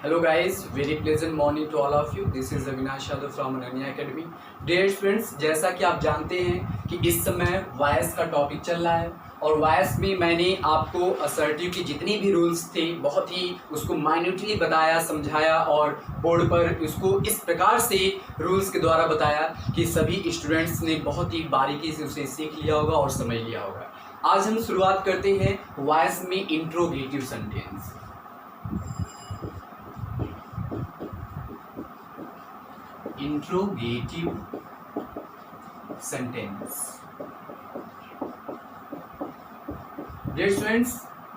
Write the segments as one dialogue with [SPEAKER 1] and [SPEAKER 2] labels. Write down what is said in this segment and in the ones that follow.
[SPEAKER 1] Hello guys, very pleasant morning to all of you. This is Avinash Yadav from Ananya Academy. Dear students, जैसा कि आप जानते हैं कि इस समय वायस का टॉपिक चल रहा है और वायस में मैंने आपको असर्टिव की जितनी भी रूल्स थे बहुत ही उसको माइन्यूटली बताया, समझाया और बोर्ड पर उसको इस प्रकार से रूल्स के द्वारा बताया कि सभी स्टूडेंट्स ने बहुत ही बारीकी से उसे सीख लिया होगा और समझ लिया होगा। आज हम शुरुआत करते हैं वायस में interrogative sentence. Interrogative sentence. Dear students,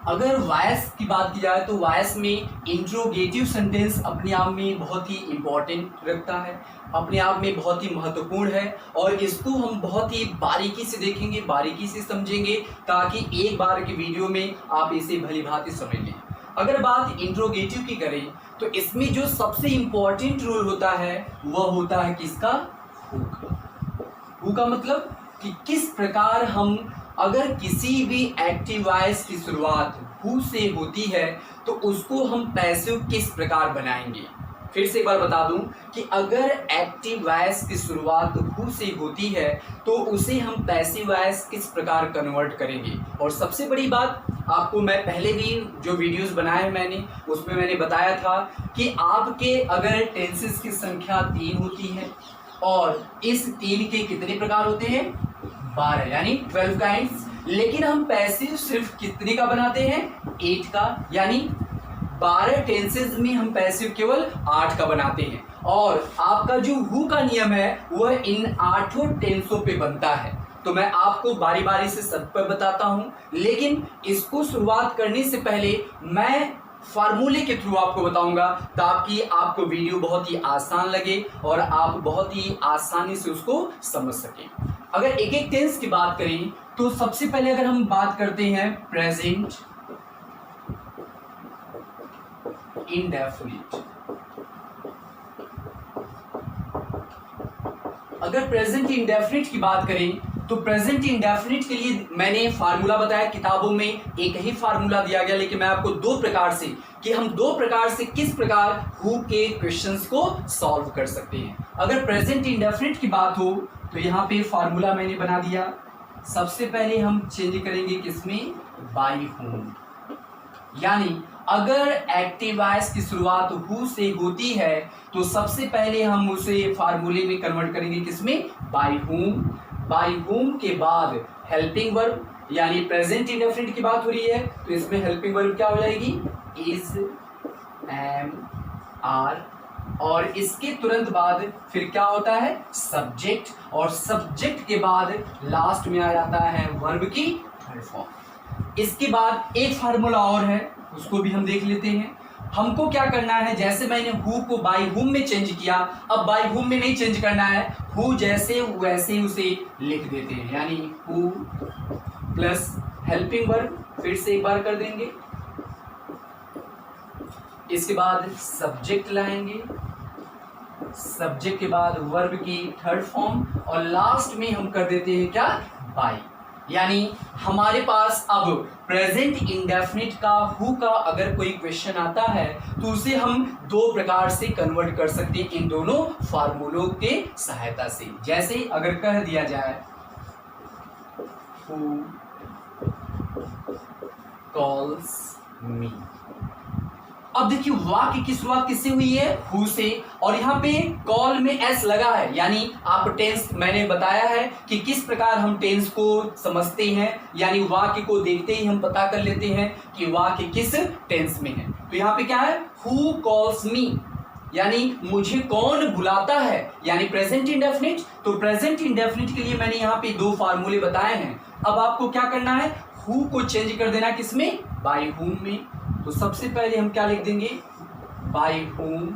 [SPEAKER 1] अगर वायस की बात की जाए तो वायस में इंट्रोगेटिव सेंटेंस अपने आप में बहुत ही इम्पोर्टेंट रखता है, अपने आप में बहुत ही महत्वपूर्ण है और इसको हम बहुत ही बारीकी से देखेंगे, बारीकी से समझेंगे ताकि एक बार की वीडियो में आप इसे भली भांति समझ लें। अगर बात इंट्रोगेटिव की करें तो इसमें जो सबसे इम्पोर्टेंट रूल होता है वह होता है किसका? हु का। हु का मतलब कि किस प्रकार हम अगर किसी भी एक्टिव वॉइस की शुरुआत हु से होती है तो उसको हम पैसिव किस प्रकार बनाएंगे। फिर से एक बार बता दूं कि अगर एक्टिव वॉइस की शुरुआत हु से होती है तो उसे हम पैसिव वॉइस किस प्रकार कन्वर्ट करेंगे। और सबसे बड़ी बात, आपको मैं पहले भी जो वीडियोस बनाए मैंने उसमें मैंने बताया था कि आपके अगर टेंसेस की संख्या 3 होती है और इस 3 के कितने प्रकार होते हैं? 12, यानी 12 काइंड्स। लेकिन हम पैसिव सिर्फ कितने का बनाते हैं? 8 का, यानी 12 टेंसेस में हम पैसिव केवल 8 का बनाते हैं। और आपका जो हु का नियम है वह इन 8 टेंसों पे बनता है। तो मैं आपको बारी बारी से सब पर बताता हूं, लेकिन इसको शुरुआत करने से पहले मैं फार्मूले के थ्रू आपको बताऊंगा ताकि आपको वीडियो बहुत ही आसान लगे और आप बहुत ही आसानी से उसको समझ सकें। अगर एक एक टेंस की बात करें तो सबसे पहले अगर हम बात करते हैं प्रेजेंट इंडेफिनिट। अगर प्रेजेंट इंडेफिनिट की बात करें तो प्रेजेंट इंडेफिनिट के लिए मैंने फार्मूला बताया, किताबों में एक ही फार्मूला दिया गया, लेकिन मैं आपको दो प्रकार से कि हम दो प्रकार से किस प्रकार हु के क्वेश्चंस को सॉल्व कर सकते हैं। अगर प्रेजेंट इंडेफिनिट की बात हो तो यहाँ पे फार्मूला मैंने बना दिया। सबसे पहले हम चेंज करेंगे किसमें? By whom. यानी अगर एक्टिव वॉइस की शुरुआत हु से होती है तो सबसे पहले हम उसे फार्मूले में कन्वर्ट करेंगे किसमें? By whom. बाय हुम के बाद हेल्पिंग वर्ब, यानी प्रेजेंट इंडेफिनिट की बात हो रही है तो इसमें हेल्पिंग वर्ब क्या हो जाएगी? Is, am, are. और इसके तुरंत बाद फिर क्या होता है? सब्जेक्ट। और सब्जेक्ट के बाद लास्ट में आ जाता है वर्ब की थर्ड फॉर्म। इसके बाद एक फार्मूला और है, उसको भी हम देख लेते हैं। हमको क्या करना है, जैसे मैंने हु को बाय हुम में चेंज किया, अब बाय हुम में नहीं चेंज करना है, हु जैसे वैसे उसे लिख देते हैं, यानी हु प्लस हेल्पिंग वर्ब। फिर से एक बार कर देंगे, इसके बाद सब्जेक्ट लाएंगे, सब्जेक्ट के बाद वर्ब की थर्ड फॉर्म और लास्ट में हम कर देते हैं क्या? बाय। यानी हमारे पास अब प्रेजेंट इंडेफिनिट का हु का अगर कोई क्वेश्चन आता है तो उसे हम दो प्रकार से कन्वर्ट कर सकते हैं इन दोनों फार्मूलों के सहायता से। जैसे अगर कह दिया जाए हु कॉल्स मी। अब देखिए वाक्य की शुरुआत किससे हुई है? हु से। और यहाँ पे कॉल में एस लगा है, यानी आप टेंस, मैंने बताया है कि किस प्रकार हम टेंस को समझते हैं, यानी वाक्य को देखते ही हम पता कर लेते हैं कि वाक्य किस टेंस में है। तो यहाँ पे क्या है? हु कॉल्स मी, यानी मुझे कौन बुलाता है, यानी प्रेजेंट इंडेफिनिट। तो प्रेजेंट इंडेफिनिट के लिए मैंने यहाँ पे दो फार्मूले बताए हैं। अब आपको क्या करना है? हु को चेंज कर देना किसमें? बाय हुम में। तो सबसे पहले हम क्या लिख देंगे? By whom.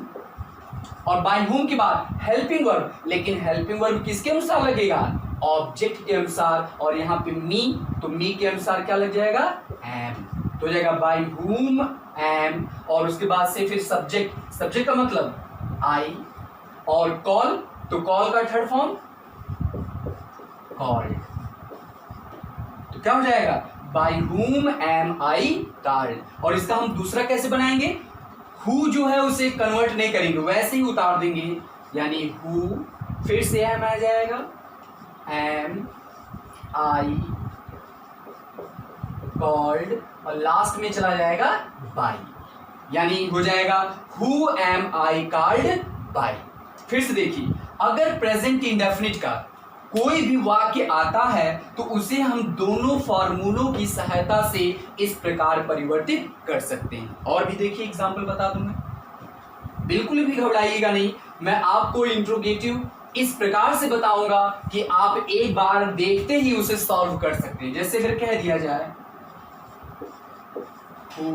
[SPEAKER 1] और बाय हुम के बाद हेल्पिंग वर्ब, लेकिन हेल्पिंग वर्ब किसके अनुसार लगेगा? ऑब्जेक्ट के अनुसार। और यहाँ पे मी, तो मी के अनुसार क्या लग जाएगा? एम। तो हो जाएगा बाय हुम एम। और उसके बाद से फिर सब्जेक्ट, सब्जेक्ट का मतलब आई। और कॉल, तो कॉल का थर्ड फॉर्म कॉल्ड। तो क्या हो जाएगा? By whom M I called. और इसका हम दूसरा कैसे बनाएंगे? हु जो है उसे कन्वर्ट नहीं करेंगे, वैसे ही उतार देंगे, यानी हु, फिर से एम आ जाएगा, एम आई कॉल्ड, और लास्ट में चला जाएगा बाई, यानी हो जाएगा who am I called by. फिर से देखिए, अगर प्रेजेंट इंडेफिनिट का कोई भी वाक्य आता है तो उसे हम दोनों फॉर्मूलों की सहायता से इस प्रकार परिवर्तित कर सकते हैं। और भी देखिए एग्जाम्पल बता दूं मैं, बिल्कुल भी घबराइएगा नहीं, मैं आपको इंट्रोगेटिव इस प्रकार से बताऊंगा कि आप एक बार देखते ही उसे सॉल्व कर सकते हैं। जैसे अगर कह दिया जाए who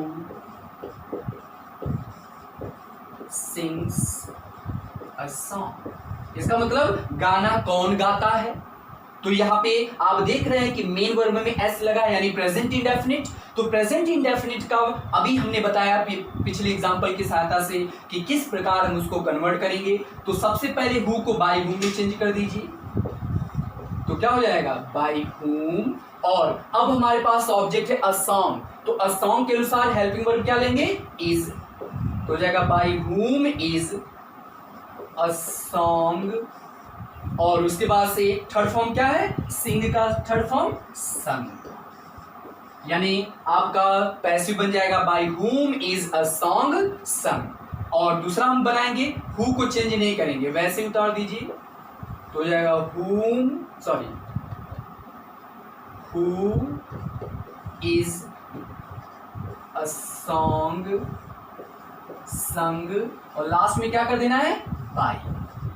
[SPEAKER 1] sings a song, इसका मतलब गाना कौन गाता है। तो यहाँ पे आप देख रहे हैं कि मेन वर्ब में एस लगा, यानी प्रेजेंट इंडेफिनिट। तो प्रेजेंट इंडेफिनिट का अभी हमने बताया पिछले एग्जांपल की सहायता से कि किस प्रकार हम उसको कन्वर्ट करेंगे। तो सबसे पहले हु को बाय हुम में चेंज कर दीजिए, तो क्या हो जाएगा बाय हुम। और अब हमारे पास ऑब्जेक्ट है अ सॉन्ग, तो अ सॉन्ग के अनुसार हेल्पिंग वर्ब क्या लेंगे, इज, तो हो जाएगा bye whom is a song. और उसके बाद से थर्ड फॉर्म क्या है, सिंग का थर्ड फॉर्म संग, यानी आपका पैसिव बन जाएगा bye whom is a song संग। और दूसरा हम बनाएंगे, हु को चेंज नहीं करेंगे, वैसे उतार दीजिए, तो हो जाएगा हुम, sorry, who is a song संग, और लास्ट में क्या कर देना है बाय,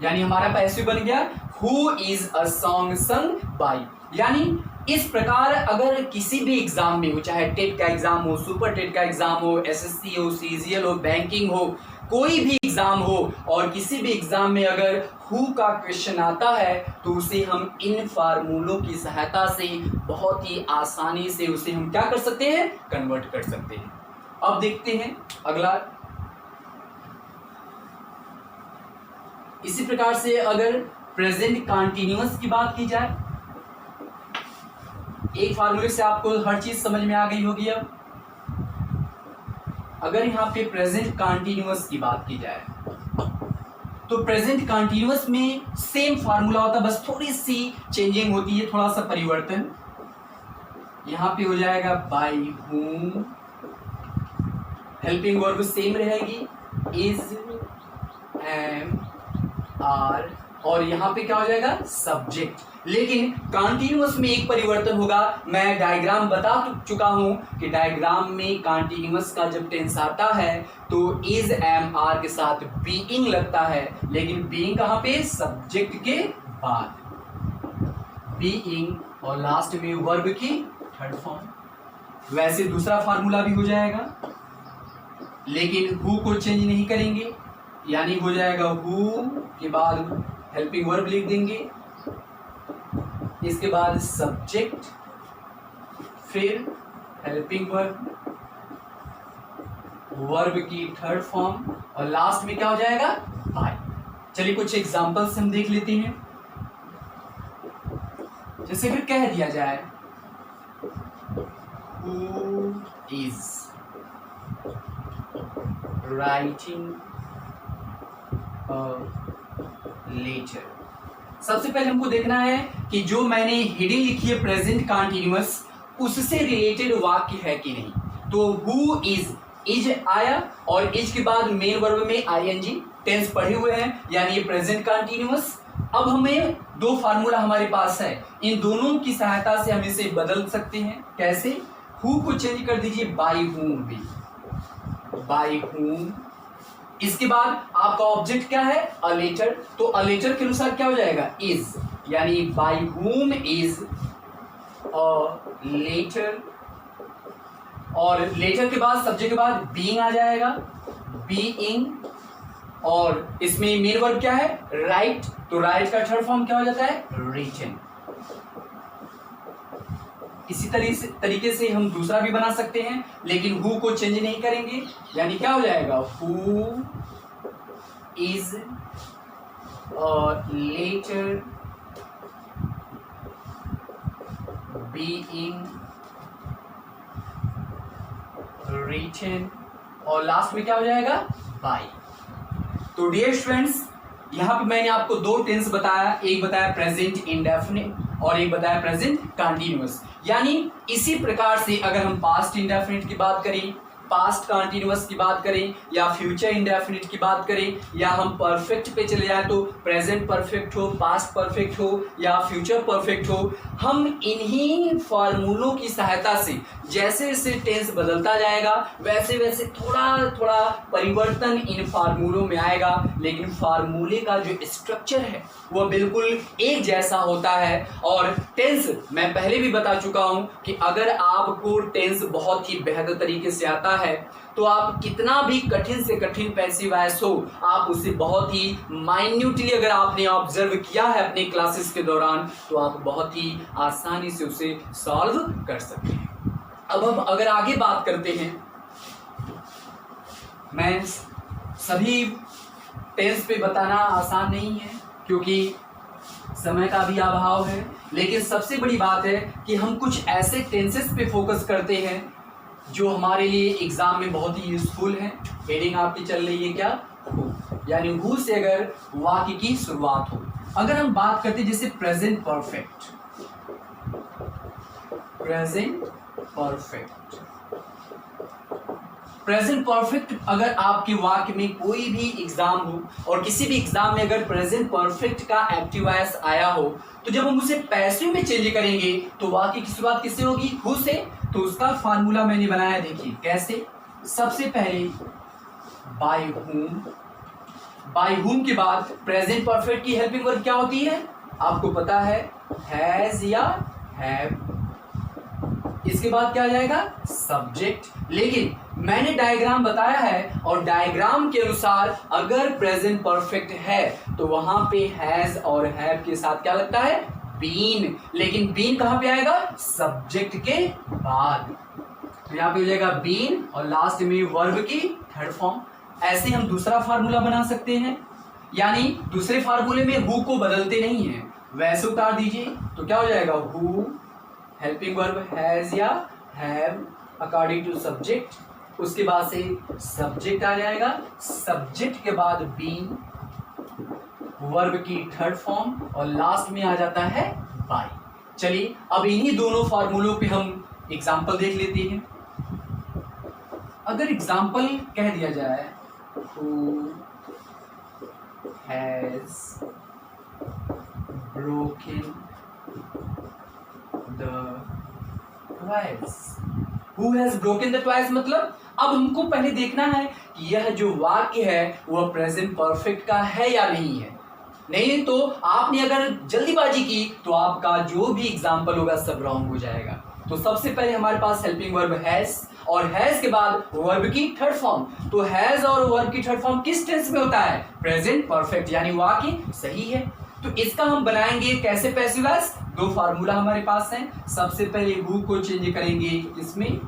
[SPEAKER 1] यानी हमारा पैसिव बन गया who is a song sung by. यानी इस प्रकार अगर किसी भी एग्जाम में हो, चाहे टेट का एग्जाम हो, सुपर टेट का एग्जाम हो, एसएससी हो, सीजीएल हो, बैंकिंग हो, कोई भी एग्जाम हो, और किसी भी एग्जाम में अगर हु का क्वेश्चन आता है तो उसे हम इन फार्मूलों की सहायता से बहुत ही आसानी से उसे हम क्या कर सकते हैं, कन्वर्ट कर सकते हैं। अब देखते हैं अगला। इसी प्रकार से अगर प्रेजेंट कंटीन्यूअस की बात की जाए, एक फार्मूले से आपको हर चीज समझ में आ गई होगी। अब अगर यहाँ पे प्रेजेंट कंटीन्यूअस की बात की जाए तो प्रेजेंट कंटीन्यूअस में सेम फार्मूला होता है, बस थोड़ी सी चेंजिंग होती है, थोड़ा सा परिवर्तन। यहाँ पे हो जाएगा by whom, helping verb same रहेगी इज, एम, आर, और यहाँ पे क्या हो जाएगा सब्जेक्ट। लेकिन कंटीन्यूअस में एक परिवर्तन होगा, मैं डायग्राम बता चुका हूं कि डायग्राम में कंटीन्यूअस का जब टेंस आता है तो इज, एम, आर के साथ बीइंग लगता है, लेकिन बीइंग कहाँ पे, सब्जेक्ट के बाद बीइंग, और लास्ट में वर्ब की थर्ड फॉर्म। वैसे दूसरा फार्मूला भी हो जाएगा, लेकिन हु को चेंज नहीं करेंगे, यानी हो जाएगा हु के बाद हेल्पिंग वर्ब लिख देंगे, इसके बाद सब्जेक्ट, फिर हेल्पिंग वर्ब, वर्ब की थर्ड फॉर्म, और लास्ट में क्या हो जाएगा बाय। चलिए कुछ एग्जांपल्स हम देख लेते हैं। जैसे फिर कह दिया जाए हु इज राइटिंग लेटर। सबसे पहले हमको देखना है कि जो मैंने हेडिंग लिखी है प्रेजेंट कंटीन्यूअस, उससे रिलेटेड वाक्य है कि नहीं। तो हु इज आया, और इज के बाद मेन वर्ब में आईएनजी टेंस पढ़े हुए हैं, यानी ये प्रेजेंट कंटीन्यूअस। अब हमें दो फार्मूला हमारे पास है, इन दोनों की सहायता से हम इसे बदल सकते हैं। कैसे, हु को चेंज कर दीजिए बाय हुम भी, बाय हुम। इसके बाद आपका ऑब्जेक्ट क्या है, अ लेटर, तो अ लेटर के अनुसार क्या हो जाएगा इज, यानी by whom is a letter, और लेटर के बाद सब्जेक्ट के बाद बीइंग आ जाएगा, बीइंग, और इसमें मेन वर्ब क्या है राइट, तो राइट का थर्ड फॉर्म क्या हो जाता है रिटन। इसी तरीके से हम दूसरा भी बना सकते हैं, लेकिन हु को चेंज नहीं करेंगे, यानी क्या हो जाएगा who is letter being written, और लास्ट में क्या हो जाएगा, बाय। तो डियर स्टूडेंट्स, यहाँ पे मैंने आपको दो टेंस बताया, एक बताया प्रेजेंट इंडेफिनिट और एक बताया प्रेजेंट कंटीन्यूअस। यानी इसी प्रकार से अगर हम पास्ट इंडेफिनिट की बात करें, पास्ट कंटीन्यूअस की बात करें, या फ्यूचर इंडेफिनिट की बात करें, या हम परफेक्ट पे चले जाए तो प्रेजेंट परफेक्ट हो, पास्ट परफेक्ट हो या फ्यूचर परफेक्ट हो, हम इन्हीं फार्मूलों की सहायता से जैसे जैसे टेंस बदलता जाएगा वैसे वैसे थोड़ा थोड़ा परिवर्तन इन फार्मूलों में आएगा, लेकिन फार्मूले का जो स्ट्रक्चर है वह बिल्कुल एक जैसा होता है। और टेंस मैं पहले भी बता चुका हूं कि अगर आपको टेंस बहुत ही बेहतर तरीके से आता है तो आप कितना भी कठिन से कठिन पैसिव वॉइस हो, आप उसे बहुत ही माइन्यूटली अगर आपने ऑब्जर्व किया है अपने क्लासेस के दौरान तो आप बहुत ही आसानी से उसे सॉल्व कर सकते हैं। अब हम अगर आगे बात करते हैं, मैं सभी टेंस पे बताना आसान नहीं है क्योंकि समय का भी अभाव है, लेकिन सबसे बड़ी बात है कि हम कुछ ऐसे टेंसेस पे फोकस करते हैं जो हमारे लिए एग्जाम में बहुत ही यूजफुल है। हेडिंग आपकी चल रही है क्या, हु, यानी हु से अगर वाक्य की शुरुआत हो। अगर हम बात करते हैं जैसे present perfect, present perfect, present perfect अगर आपके वाक्य में कोई भी एग्जाम हो और किसी भी एग्जाम में अगर प्रेजेंट परफेक्ट का एक्टिव वॉइस आया हो तो जब हम उसे पैसिव में चेंज करेंगे तो वाक्य की शुरुआत किससे होगी, हु से। तो उसका फार्मूला मैंने बनाया, देखिए कैसे। सबसे पहले बाय हुम, बाय हुम के बाद प्रेजेंट परफेक्ट की हेल्पिंग वर्ब क्या होती है, आपको पता है, हैज या हैव। इसके बाद क्या आ जाएगा, सब्जेक्ट। लेकिन मैंने डायग्राम बताया है और डायग्राम के अनुसार अगर प्रेजेंट परफेक्ट है तो वहां पे हैज और हैव के साथ क्या लगता है, बीन। लेकिन बीन कहां पे आएगा, सब्जेक्ट के बाद। तो यहां पे हो जाएगा बीन और लास्ट में वर्ब की थर्ड फॉर्म। ऐसे हम दूसरा फार्मूला बना सकते हैं, यानी दूसरे फार्मूले में हु को बदलते नहीं है, वैसे उतार दीजिए तो क्या हो जाएगा, हु हेल्पिंग वर्ब हैज या हैव अकॉर्डिंग टू सब्जेक्ट, उसके बाद से सब्जेक्ट आ जाएगा, सब्जेक्ट के बाद बीन वर्ब की थर्ड फॉर्म और लास्ट में आ जाता है बाय। चलिए अब इन्हीं दोनों फार्मूलों पे हम एग्जाम्पल देख लेते हैं। अगर एग्जाम्पल कह दिया जाए, who has broken the twice, who has broken the twice मतलब अब हमको पहले देखना है कि यह जो वाक्य है वह प्रेजेंट परफेक्ट का है या नहीं है। नहीं तो आपने अगर जल्दीबाजी की तो आपका जो भी एग्जाम्पल होगा सब रॉन्ग हो जाएगा। तो सबसे पहले हमारे पास हेल्पिंग वर्ब हैज और हैज के बाद वर्ब की थर्ड फॉर्म। तो हैज और वर्ब की थर्ड फॉर्म किस टेंस में होता है, प्रेजेंट परफेक्ट, यानी वाक्य सही है। तो इसका हम बनाएंगे कैसे पैसिव वॉइस, दो फार्मूला हमारे पास हैं। सबसे पहले हु को चेंज करेंगे इसमें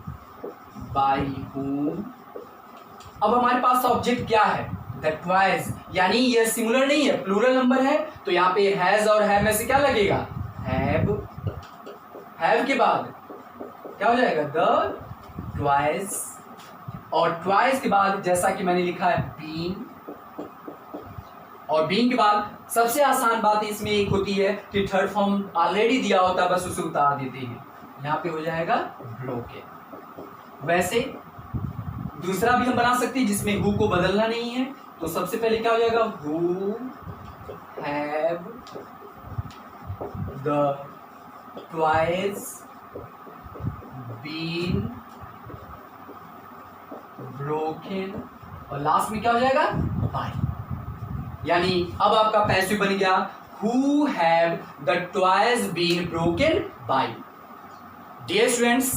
[SPEAKER 1] बाय हुम। अब हमारे पास ऑब्जेक्ट क्या है, द ट्वाइस, यानी यह सिंगुलर नहीं है, प्लूरल नंबर है। तो यहाँ पे हैज और हैव में से क्या लगेगा, हैव। हैव के बाद क्या हो जाएगा, द ट्वाइस। और ट्वाइस के बाद जैसा कि मैंने लिखा है बीन, और बीन के बाद सबसे आसान बात इसमें एक होती है कि थर्ड फॉर्म ऑलरेडी दिया होता है, बस उसे उतार देते हैं। यहाँ पे हो जाएगा ब्रोकन। वैसे दूसरा भी हम बना सकते हैं जिसमें हु को बदलना नहीं है। तो सबसे पहले क्या हो जाएगा, who have the toys been broken, और लास्ट में क्या हो जाएगा, बाय। यानी अब आपका पैसिव बन गया, who have the toys been broken by. Dear students,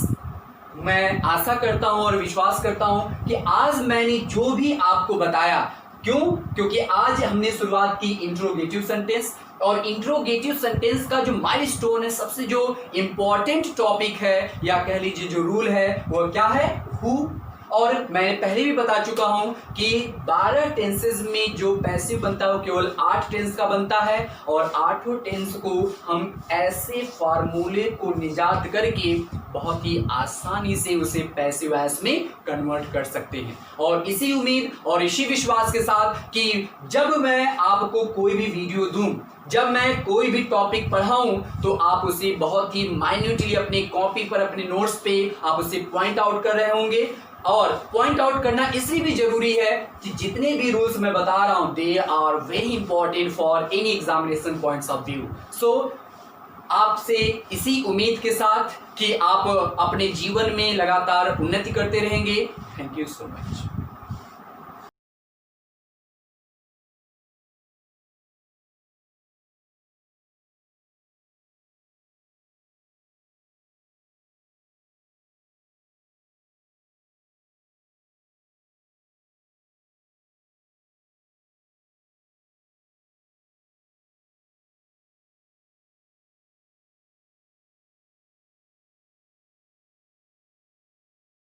[SPEAKER 1] मैं आशा करता हूं और विश्वास करता हूं कि आज मैंने जो भी आपको बताया, क्यों, क्योंकि आज हमने शुरुआत की इंट्रोगेटिव सेंटेंस, और इंट्रोगेटिव सेंटेंस का जो माइलस्टोन है, सबसे जो इंपॉर्टेंट टॉपिक है या कह लीजिए जो रूल है वो क्या है, हु। और मैं पहले भी बता चुका हूं कि 12 टेंसेज में जो पैसिव बनता है वो केवल 8 टेंस का बनता है, और 8 टेंस को हम ऐसे फार्मूले को निजात करके बहुत ही आसानी से उसे पैसिव वॉइस में कन्वर्ट कर सकते हैं। और इसी उम्मीद और इसी विश्वास के साथ कि जब मैं आपको कोई भी वीडियो दूं, जब मैं कोई भी टॉपिक पढ़ाऊं, तो आप उसे बहुत ही माइन्यूटली अपने कॉपी पर, अपने नोट्स पे आप उसे पॉइंट आउट कर रहे होंगे। और पॉइंट आउट करना इसलिए भी जरूरी है कि जितने भी रूल्स मैं बता रहा हूं, they are very important for any examination points of view. So आपसे इसी उम्मीद के साथ कि आप अपने जीवन में लगातार उन्नति करते रहेंगे। Thank you so much.